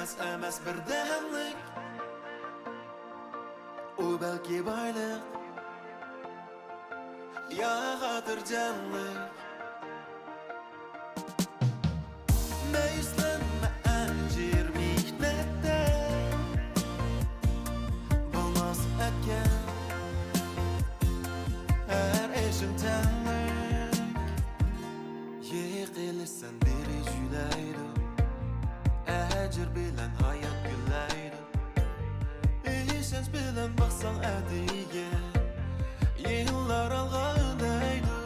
emas birdamlik u balki boylik ya xotirjamlik meyuslanma ajir mehnatda bo'lmas etgan her ishim tanlik yiqilsan biri julaydi ajr bilan hayot gullaydi ishonch bilan boqsang adiga yillar alg'a undaydi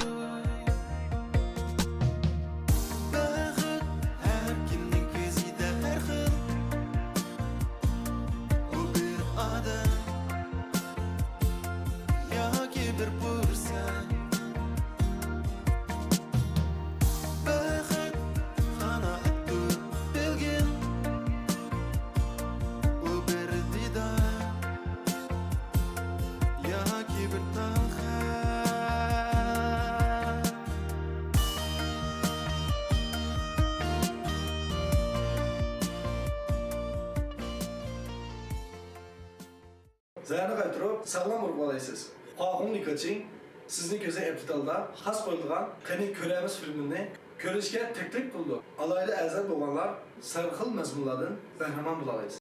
baxt har kimning ko'zida har xil u bir odam yoki bir fursat baxt qanoatdir bilgin u bir didor yoki bir talxa Zarni qaytirib, sog'lom urib olaysiz. Qo'qim nikotin sizni ko'za epitalda xas qo'yilgan Qani ko'ramiz filmini ko'rishga taklif qildi. Alayli azal bo'lganlar sarxil mazmunlardan bahramand bo'la olasiz.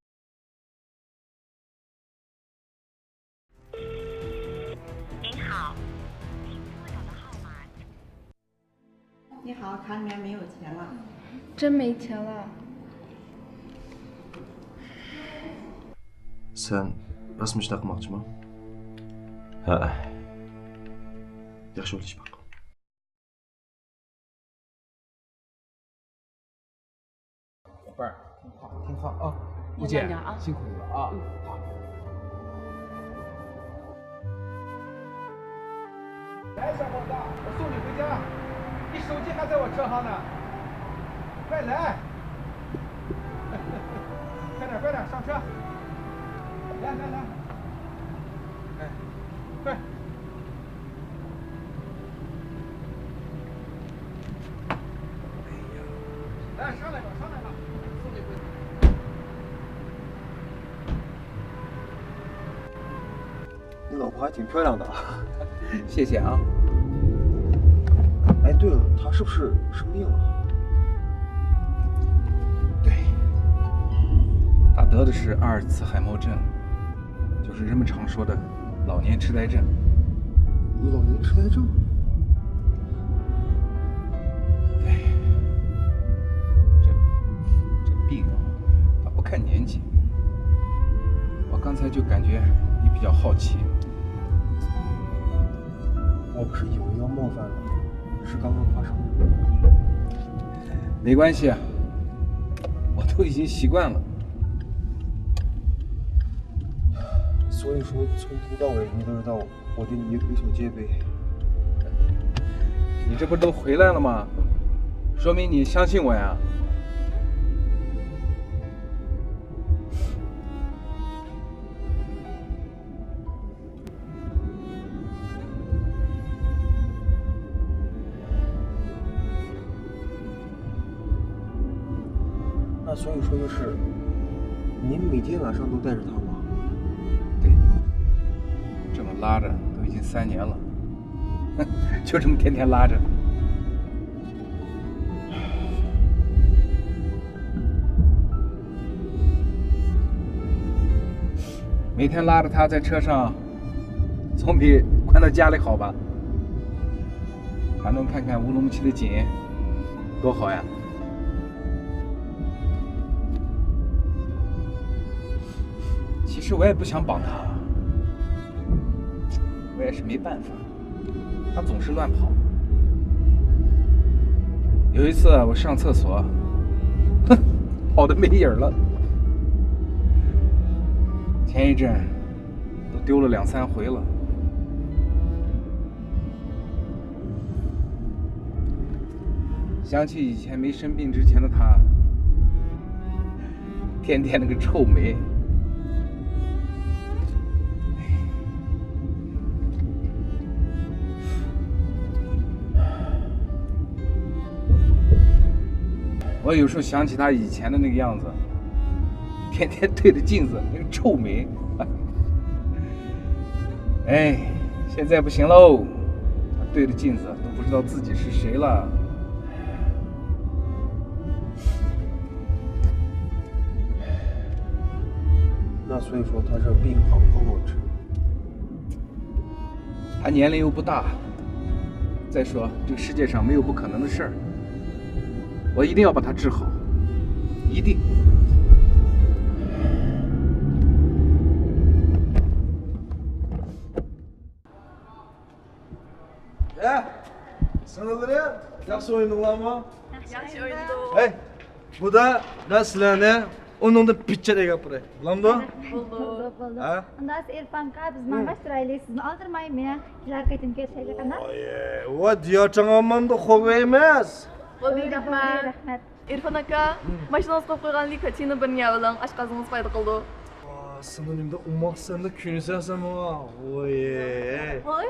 您好，您拨打的号码。你好，卡里面没有钱了。真没钱了。 Sen rasm ishda qilmoqchimi? Ha. Yaxshi o'ylash baq. 宝贝儿，听话啊！吴姐，辛苦你了啊！好。来，小伙子，我送你回家，你手机还在我车上呢，快来！快点，快点，上车！来来来，哎，快！来，上来吧，上来吧，送你回家。你老婆还挺漂亮的啊。谢谢啊。哎，对了，她是不是生病了？对，她得的是阿尔茨海默症，就是人们常说的老年痴呆症。老年痴呆症？对，这病啊，它不看年纪。我刚才就感觉你比较好奇。我不是以为要冒犯了，是刚刚发生的。没关系啊，我都已经习惯了。所以说，从头到尾你都知道我对你有所戒备。你这不都回来了吗？说明你相信我呀。那所以说就是，您每天晚上都带着她吗？对，这么拉着都已经3年了，就这么天天拉着。每天拉着她在车上，总比关到家里好吧？还能看看乌鲁木齐的景，多好呀！其实我也不想绑他，我也是没办法，他总是乱跑。有一次我上厕所，哼，跑得没影儿了。前一阵都丢了2、3回了。想起以前没生病之前的他，天天那个臭美。我有时候想起他以前的那个样子，天天对着镜子那个臭美。哎，现在不行喽，他对着镜子都不知道自己是谁了。那所以说他这病好不好治？他年龄又不大，再说这个世界上没有不可能的事儿，我一定要把他治好，一定。Sınırları yaxşı oynadыңlar mı? Yaxshi o'yindu. Hey, bu da ben sizlerine onun da pitçe de yapırı. Bilamdı? Bo'ldi. Bo'ldi. Ha? Unda siz Irfan aka biz mang'ashtiraylik. Sizni oldirmayman. Kelar qaytib kelishaylik ana. O diyor çanamam da xo'p emas. Bo'ldi, rahmat. Rahmat. Irfon aka, mashinangiz qo'yib qo'ygan likotini bir niyavlang oshqozingiz foyda qildi. Sınırımda ummak sen de künüsersen bana. Oy. Voy.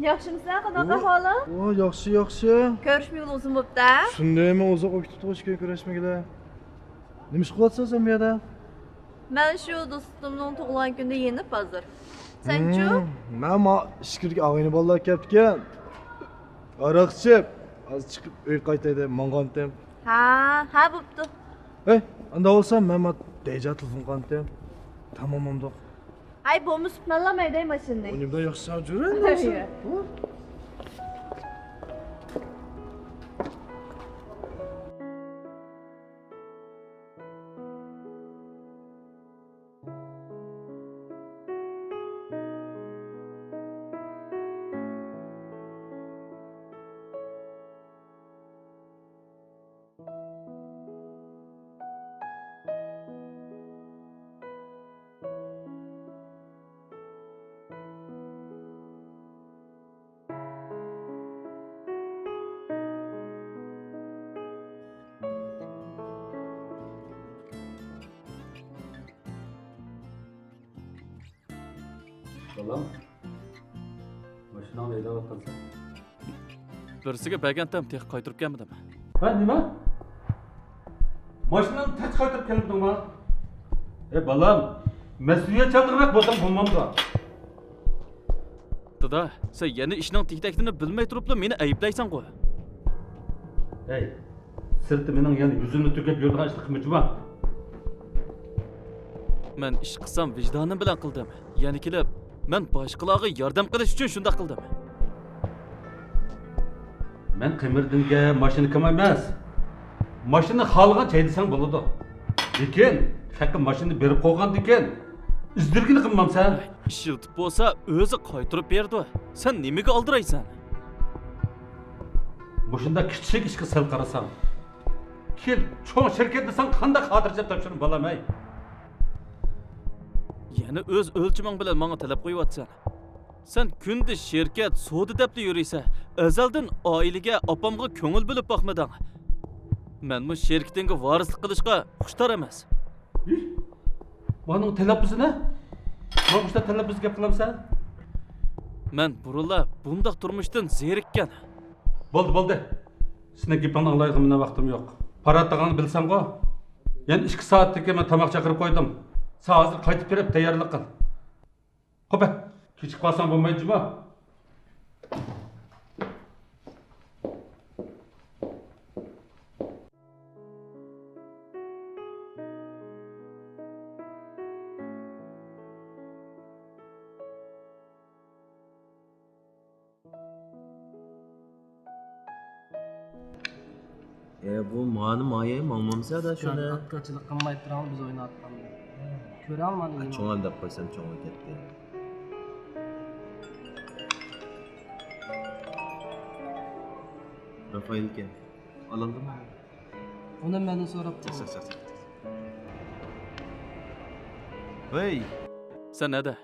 Yaxshimisan, qanaqa ahvoli? O yaxşı yaxşı. Ko'rishmagani uzun bo'pti-a? Shunday men uzoq o'qib turishga kurashmagilar. Nima ish qilyapsan sen bu yerda? Men shu do'stimning tug'ilgan kunida yenib hozir. Sen-chu? Men ishkirga og'ayni bolalar kelibdi-ekan. Aroq ichib, hozir chiqib uy qaytaydi, mang'andim. Ha, bo'pti. Hey, anda olsam men deja telefon qildim. Tamamamda. Ay, bo'lmasa manlamaydi mashinani. Unimda yaxshi jur'an. Balam, mashinani haydab qolsa. Birisiga bagantam tek qaytirib kelmadim. Ha, nima? Mashinani tech qaytirib kelibdingmi? Balam, mas'uliyatchanroq bo'lsam bo'lmamda. Dada, sen yana ishning tektakini bilmay turibla meni ayblaysan-ku. Hey, sirti mening yana yuzimni to'kib yurgan ishni qilmoqchiman. Men ish qilsam vijdonim bilan qildim. Ya'ni kelib, men boshqalarga yordam qilish uchun shunday qildim. Men Qimirdinga mashina kim emas. Mashina xalqan chaydisang bo'ladi. Lekin, haqqi mashina berib qo'ygan ekan. Izdirgini qilmamsan. Ishiltib bo'lsa, o'zi qaytirib berdi. Sen nimaga oldiraysan? Mushunda kichik ishga sal qarasam. Kel, cho'ng shirkat desang qanday xotirjam topshirib bo'lamay. Yana o'z o'lchiming bilan menga talab qo'yapsan. Sen kunda shirkat, savdo debda yuriysan. Azaldan oilaga, opamga ko'ngil bilib boqmading. Men bu shirkatingga varislik qilishga xushtor emas. Buning talabisi ne? Mana bu talabbuz gap qilamsan? Men burunla bundaq turmushdan zerikkan. Bo'ldi. Sizning gapingni anglaydigan meni vaqtim yo'q. Paratlig'ingni bilsang-ku. Yani 2 soatdan keyin men tamoq chaqirib qo'ydim. Sen hozir qaytib berib tayyorlik qil. Xo'p, kechikib qolsang bo'lmaydimi? Bu mani moya mamamsa-da shuni. Atkachilik qilmay turamiz biz o'ynatganmiz. Ko'ra olmadim. Cho'ng'al deb qo'ysam cho'ng'a ketdi. Rafael aka, olindimi? Uni mendan so'rab Chiq. Hey, Sen nada?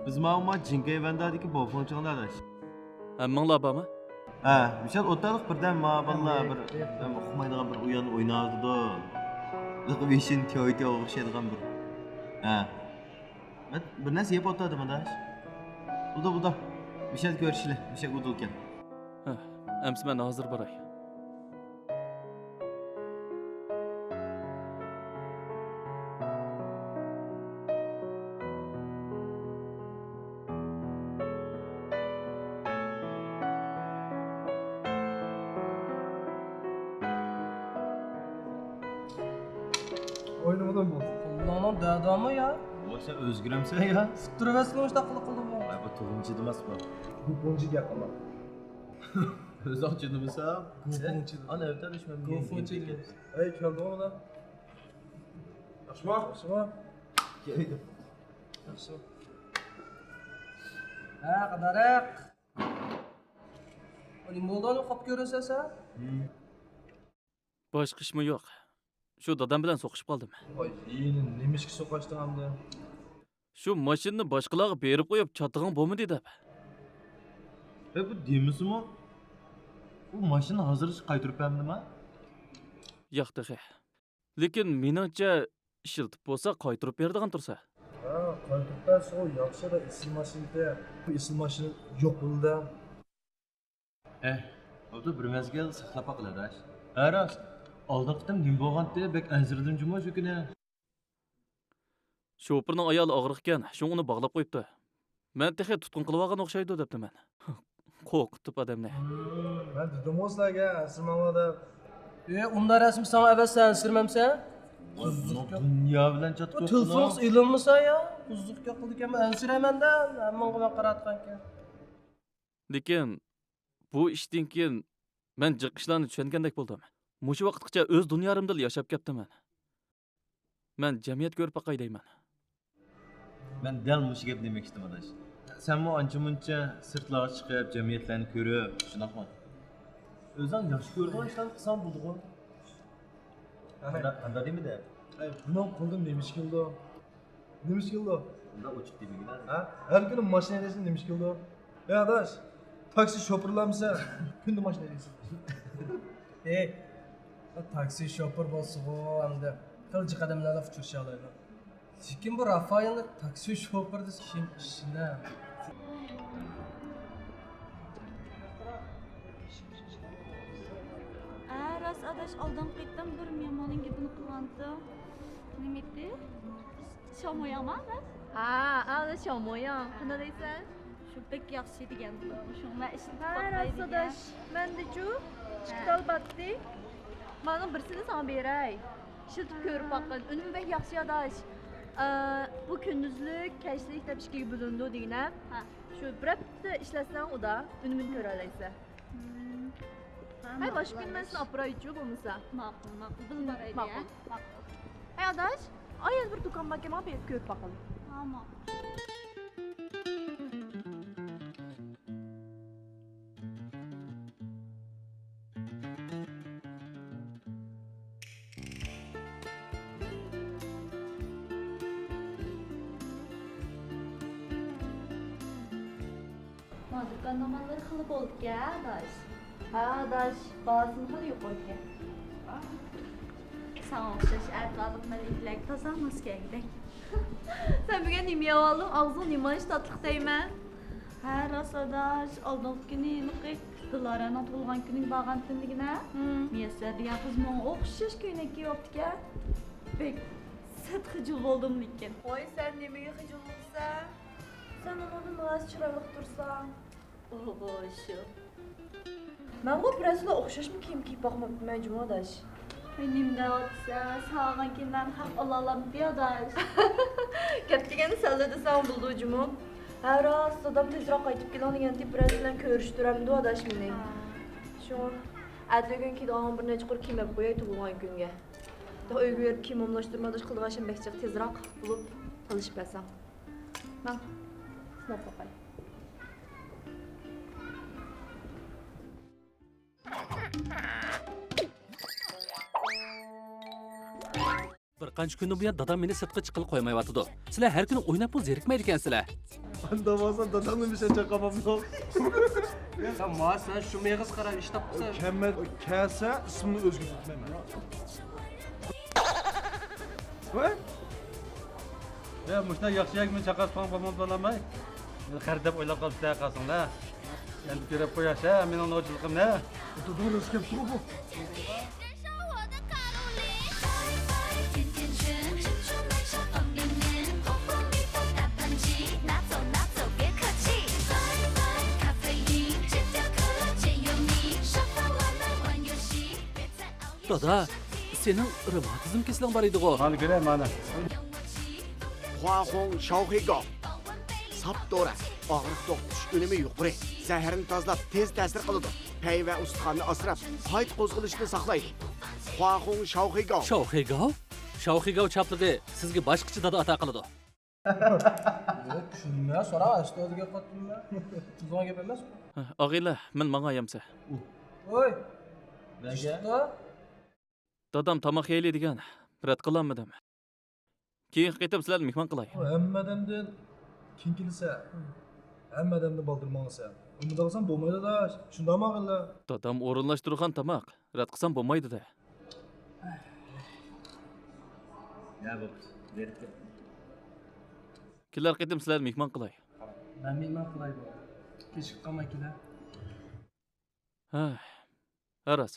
biz ma'lumot Jinkay Vandadagi bog'fonchilar adash. Hammanglar bormi? Ha, Vishal o'taliq birdan ma'ballar bir uqmaydigan bir o'yin o'ynardi-da. Liqvishin to'yga o'xshaydigan bir. Ha. Bir narsa yeb o'tadimi adash? Buda. Vishal ko'rishli, Vishal o'dilgan. Ha, amsi men hozir boray. Oynamadan bu. Kulağına dağdamı ya. Bak sen özgüremsen ya. Sıktırıversin işte kılık kılımı. Ay bu tohumcu demas bu. Gupuncu gel ama. Öz akçı demasa. Gupuncu. Ana evden düşmem. Gupuncu gel. Ey keldi o da. Yaşma. Yaşma. Geldim. Yaşma. Ha kadarak. Oğlum buradan okap görünse sen. Boshqa ishmi yo'q. Shu dadam bilan so'qishib qoldim. Oy yine neymiş ki sokaçta hamda. Shu mashinani boshqalarga berib qo'yib chatig'ing bo'lmadi deb. Bu demisi mi? Bu maşını hazır kaytırıp hem mi? Yo'q dexe. Lekin meningcha ishiltib bo'lsa qaytirib beradigan tursa. Ha kaytırıklar o yaksa da isim maşinide. Bu isim maşini yok buldu. O da bir mezgel saklapa kılar. Aras. Aldan qitim nim bo'lgan diye bek anzirdim cuma şu güne. Sho'pirning ayoli og'riq ekan, shu uni bog'lab qo'yibdi. Men texe tutqun qilib olgan o'xshaydi debdi men. Qo'rqitib odamni. Ben dedim sizlarga sirmamada. Unda rasmi sana evet sen sirmemsen? Dünya bilen çatı yok. Telefon ilinmasa ya. Buzluk yapıldık ama ensiremem de. Hemen ben qaratgan ekan. Lekin bu ishdan keyin men jiq ishlarni tushungandek bo'ldim. Mushu vaqtgacha o'z dunyorimda yashab ketdiman. Men jamiyat ko'rib boqay deyman. Ben del muş gap demek istedim adaş. Sen bu anca munca sırtlara çıkıp cemiyetlerini görüp şunak mı? Özden yaşı gördün işte sen bulduk o. Anda değil mi de? Bunu buldum demiş ki oldu. Demiş ki oldu. Bunda uçuk değil mi gider? Ha? Her gün maşine edesin demiş ki oldu. Ya adaş. Taksi şoförler misin? Günde maşine edesin. Taksi şoför bolsa o hamda. Kılcık adamlarla uçurşalaydı. Kim bu Rafael'in taksi şoförü kim işine? Ras adash oldin qaytdim bir memoning gapini qilgandim. Nima edi? Shomoyama? Ha, adash shomoyam. Qana deysan? Shu bek yaxshi degan. Shunga ishni qilmaydi. Adash, menda-chu chiqtal batdi. Mana birsini sana beray. Shiltib ko'rib boqqin. Unimi bek yaxshi adash. Bu kunduzlik, kechlik deb ishga bo'lindi deganam. Ha, shu bir hafta ishlasang uda unimini ko'ra olaysan. Hay başka gün ben sana aprayıcı bulmuşsa. Makul, bilmaraydı ya. Makul. Hay adaş, ayel bir dukan bakayım bir görüp bakalım. Tamam. Ma dükkan zamanları kalıp olduk ya adaş. Ha adaş, bazısını kalı yok oraya. Sana o'xshash aytqanlik maliklarga toza masga kerak. Sen bugun nima yeb olding? Og'zing nima ish tatliq deyman. Ha, rost adash, oldingi kuni niqi Diloraning tug'ilgan kuning borgan tunligina. Muyassar degan qiz menga o'xshash ko'ylak kiyibdi-ku. Bek sat xijil bo'ldim lekin. Voy, sen nimaga xijil bo'lsan? Sen undan rost chiroyli tursan. O'g'shu. Men bu birazlar o'xshashmi kiyim kiyib boqmabman Jumodash. Nimda otsa, sağgan kimden haq olalım diyordaş. Gap degani salda desam buldu Jumon. Ha rost, odam tezroq qaytib keladigan deb biroz bilan ko'rishtiramdi odash meni. Shu atlagan kiydigan bir necha qur kiyib qo'yay tug'ilgan kunga. Uyga berib kiyim omlashtirmadash qildigan bekchiq tezroq bo'lib qilishib bersam. Men sinab boqay. Bir qancha kundan buyon dadam meni sirtqa chiqib qo'ymayotdi. Sizlar har kuni o'ynab pul zerikmaydi ekansizlar. Anda varsa dadamla bir şey çakamam yok. Sen ma sen şu meğız qara ish topsan. Kemal kelse ismini özgür tutmayman. Voy? Ya mushta yaxshi yakmi chaqaspan bo'lmam bo'lamay. Xarid deb o'ylab qolibsizlar qasinglar. Endi ko'rib qo'yash-a, mening nochiligimni. Doğru eskip şu bu. Dada, sening revmatizm kasalliging bor edi-ku. Mana kerak, mana. Huahong Xiaohuigao. Sap doğru. Ağrıq to'xtatish unumi yuqori. Zaharni tozalab, tez ta'sir qiladi. Pay va ustixonni asrab, qayt qo'zg'alishni saqlaydi. Huahong Xiaohuigao. Xiaohuigao? Xiaohuigao chapligi sizga boshqacha dada ato qiladi. Tushunmay so'rama, ustoziga qotdimmi? Tuzg'on gap emas. Og'aylar, men mang'ayamsa. Voy. Nega? Dadam tamoq yeydigan. Rad qilanmadim. Keyin qaytib sizlarni mehmon qilay. Hammadamdan kim kelsa, hammadamdan baldirmangsa. Unda qilsam bo'lmaydi-da. Shundaymi og'aylar? Dadam o'rinlashtirgan tamoq. Rad qilsam bo'lmaydi-da. Ya bo'pti. Berib kel. Kelar qaytib sizlarni mehmon qilay. Men mehmon qilay bu. Kechib qolmay kelar. Ha. Aras,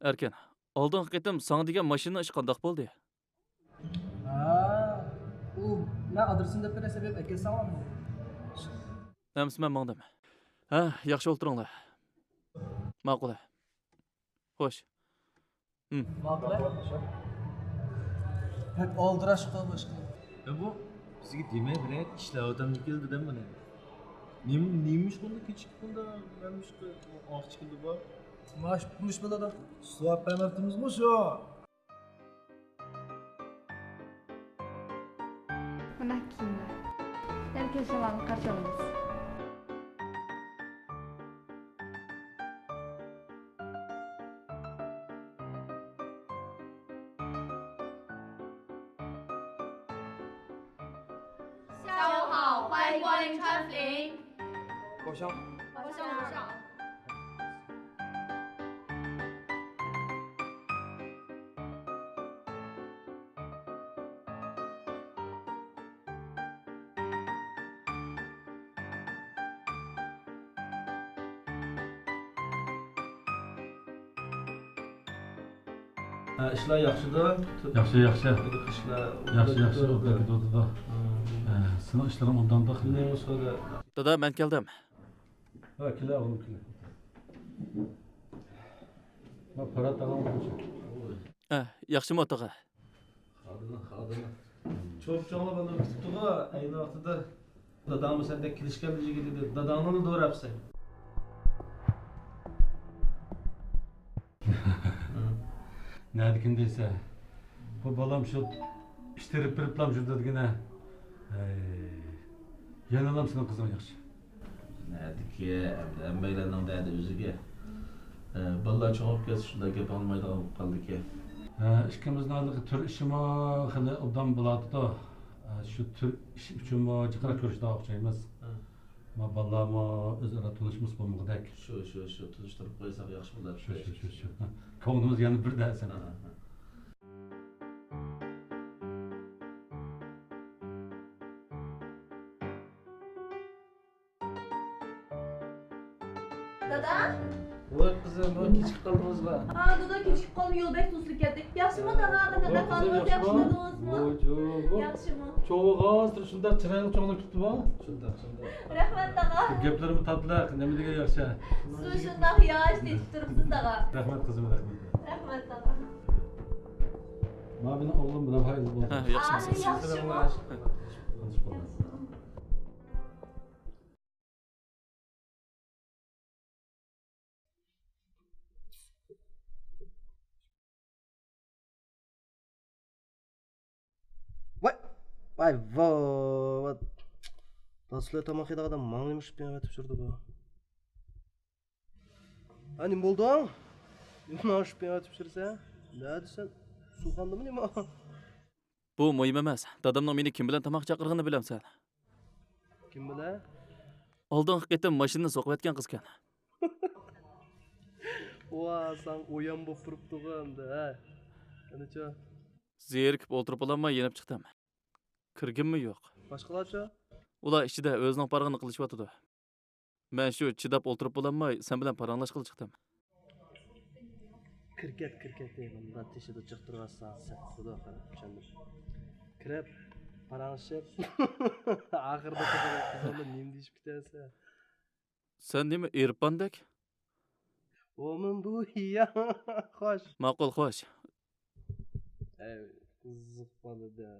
erken. Oldingi qaytim sana degan mashina ish qandoq bo'ldi? Ha. U men adresini deb bersa deb akelsam-mi? Ems men mangdim. Ha, yaxshi o'ltiringlar. Ma'qul. Xo'sh. Ma'qul. Hep oldirash qilmish. Bu bizga demay birat ishlayotgan keldi-da mana. Neymiş bunda küçük bunda benmiş de ah çıkıldı bak. Maaş bulmuş bunda da. Suat penaltımız mı şu? Mana kiyimlar. Erkek şalarni qarshi olamiz. İşler yaxşıdır. Yaxshi, yaxshi. İşler Yaxshi, o'tadi. Sening ishlaring undan da. Ne olsa da. Dada, men keldim. Ha, kelar, o'g'lim kelar. Ma para tag'am bo'lsa. Ha, yaxshimi o'taga? Xodini. Çok çoğla bana tuttu da aynı vaxtda dadamı sende kilişken bilgi dedi. Dadamını doğru yapsın. Nadikin deysa, bu balam shu ishtirib biriblam shu dedigina. Yanalam sening qizing yaxshi. Nadiki, hammalarning dadi o'ziga. Bolalar cho'g'ib ketsa shunday gap olmaydigan qoldi-ki. Ikkimizni tur ishimi xili obdan bo'ladi-da. Shu tur ish uchun jiqra ko'rishda o'xshaymiz. Ma bolalarmi o'zaro tanishimiz bo'lmoqdak. Shu tanishtirib qo'ysak yaxshi bo'ladi. Shu. Ko'nglimiz yana bir da'san. Dada? Voy qizim, voy kechib qoldingizmi? Ha, dada kechib qolib yo'l bek tuzli ketdik. Yaxshimi dada? Qanaqa qildingiz? Yaxshimadingizmi? Yaxshimi? Cho'g'az shunday chiroyli cho'g'lab tutdi-ku. Shunday. Rahmat dada. Gaplarim tatliq, nima degan yaxshi. Siz shunday yosh tetib turibsiz dada. Rahmat qizim, rahmat. Rahmat dada. Ma meni o'g'lim bilan fayzli bo'ldi. Ha, yaxshimisiz? Yaxshimi? Vay vay. Tasla tamoq yedigan manglim ishib yetib turdi bu. Ani bo'lding? Nima ishib yetib tursa? Ne desen? Suxandimi nima? Bu muhim emas. Dadamning meni kim bilan tamoq chaqirganini bilamsan. Kim bilan? Oldingi qaytim mashinani so'qib yotgan qizkan. Va, sen o'yan bo'lib turibdi-da, ha. Qanacha? Zerikib o'tirib olmay yenib chiqdim. Kirgimmi yo'q. Boshqalarcha? Ular ichida o'zining parag'ini qilishyotdi. Men shu chidab o'tirib olmay sen bilan paranglashqil chiqdim. Kirket deyman. Ben teshida chiqtirmassan sen. Xudo xayr, tushundim. Kirib, paranglashib. Oxirida qizimni nima deyib ketasa? Sen nima Erpandek? O'min bu ya. Xo'sh. Ma'qul, xo'sh. Qiziq bolada.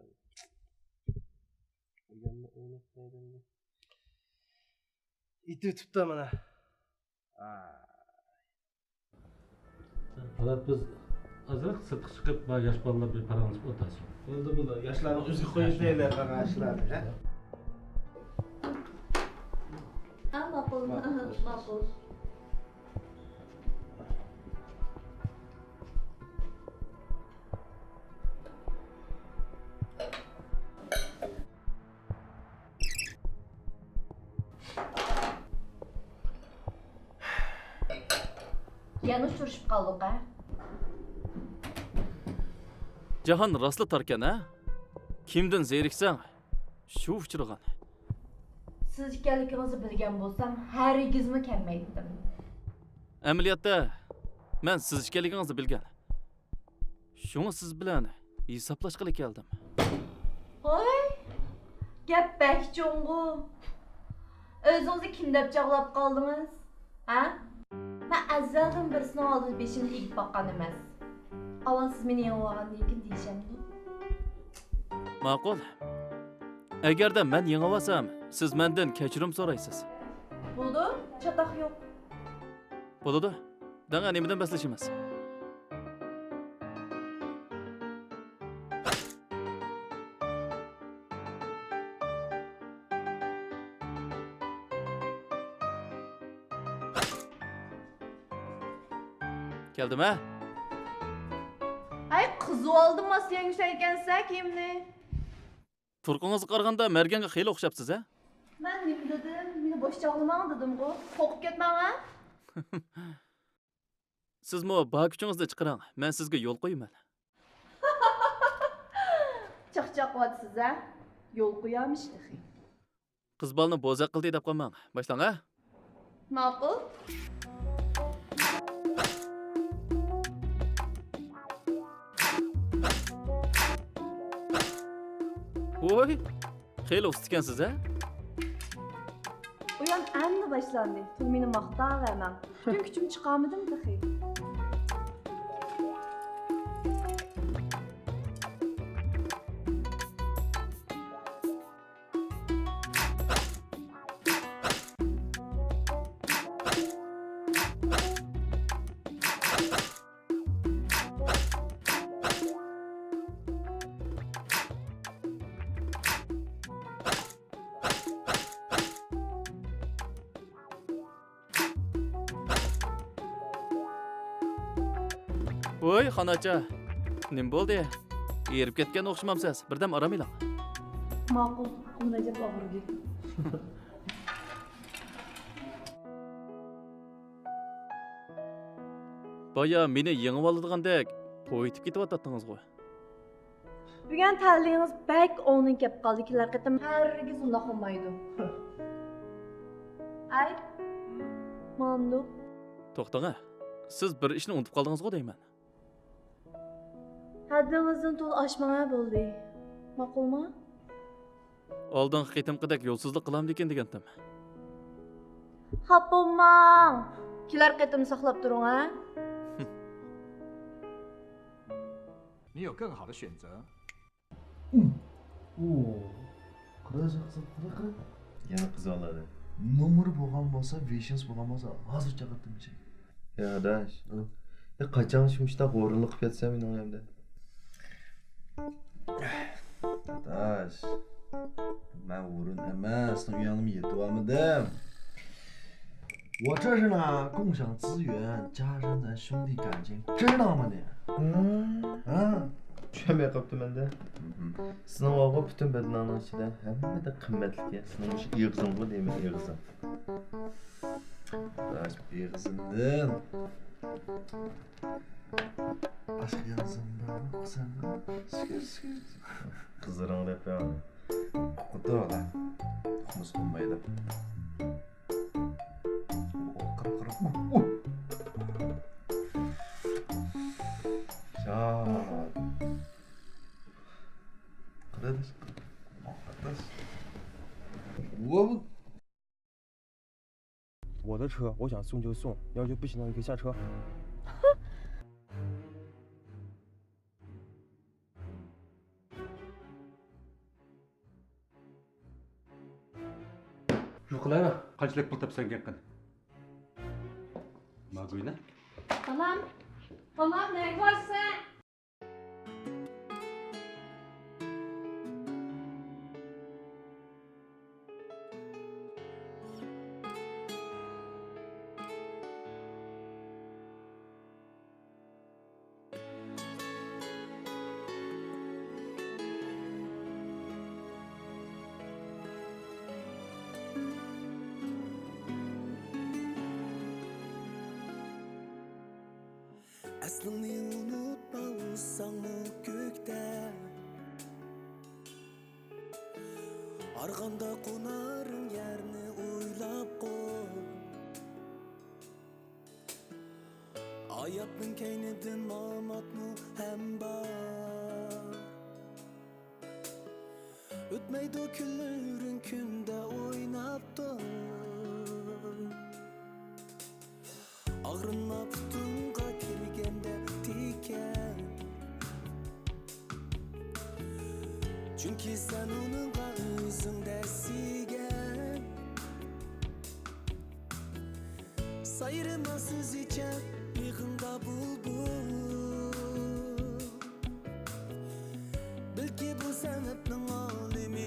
O'yinni o'ynayapman. it o'tibdi mana. Fakat biz azroq sirtqa chiqib va yosh bolalar bir paranglashib o'tasiz. Bo'ldi. Yoshlarni o'ziga qo'yib deylar qarashlarni, ha? Ma'qul. Ma'qul. Yana uchrashib qoldik, ha? Jahon rostla tarkan, ha? Kimdan zeriksang, shu uchirgan. Siz ekanligingizni bilgan bo'lsam, hargizmi kelmaydim. Amaliyotda men siz ekanligingizni bilgan. Shuni siz bilan hisoblashqili keldim. Hoy! Gap bak cho'ng'u. O'zingizni kim deb chaqlab qoldingiz? Ha? Men azaldan birisini oldib beshini egib boqqan emas. Avval siz meni yengib olgandan keyin deyishamdi. Ma'qul. Agarda men yengib olsam, siz mendan kechirim so'raysiz. Bo'ldi? Chatoq yo'q. Bo'ladi. Danga nimadan baslashimiz? Keldim, ha? Ay, qizib oldimmi sen ekansan kimni? Turqingizga qaraganda Merganga xeyli o'xshabsiz, ha? Men nima dedim? Meni bosh chog'lamang dedim-ku. Qo'qib ketmang, ha? Sizmi ba kuchingizni chiqaring. Men sizga yo'l qo'yaman. Chaqchaqotsiz, ha? Yo'l qo'yamishdi. Qiz bolani bo'zaq qildi deb qo'ymang. Boshlang, ha? Ma'qul. Voy, xeyli ustikansiz, ha? Uyan endi boshlandi. Pul meni maqtayvermang. Butun kuchim chiqarmadim dahi. Voy, xonacha. Nim bo'ldi? Erib ketgan o'xshamamsiz. Birdam aramaylar. Ma'qul. Munajat og'irdi. Boya meni yengib oldigandek to'yitib ketyaptingiz qo'y. Bugun tanlingiz bak o'nin kep qoldi. Kelar qatam hargiz undaq bo'lmaydi. Ay. Mamnun. To'xtang. Siz bir ishni unutib qoldingiz-ku deyman. Haddingizdan to'l oshmama bo'ldi. Ma'qulmi? Oldingi qitimqidek yo'lsizlik qilamdi ekan degandim. Xap bo'lmang. Kelar qatam saqlab turing, ha? 你有更好的选择。 Qirasiz, qira. Yana qiz oladi. Nomeri bo'lgan bo'lsa, veshins bo'lgan bo'lsa, hozir chaqirdim-chi. Ya dash. Qachon shumishda o'rinli qilib ketsam men o'ylamda. Dash. Men o'rin emas, uyangni yetib olmadim. 我这是呢，共享资源，加深咱兄弟感情，知道吗你？tushunmay qolibdiman da. Sizning o'g'il butun badnamning ichida hammada qimmatli. Sizning shu eg'izingmi deyman, eg'izim. Bash eg'izimdan. Boshqa eg'izimda qilsam, skir. Qizlaring deb qo'yaman. Xudoda. Xums bo'lmaydi.我我的车，我想送就送，要是不行的你可以下车。qilay qanchalik pul topsang qil. Maguyna. Balam, balam ne varsa. Aslını unutma olsan mı gökte Arganda konarın yerini oylap koy Hayatın keynidin mamat mı hem bar Ötmeydi küllürün künde oynap dur Ağrınma putunga kirgende tiken Çünkü sen onunla özünde sigen Sayırmasız içen yığında bulbul Bil ki bu sebepnin alemi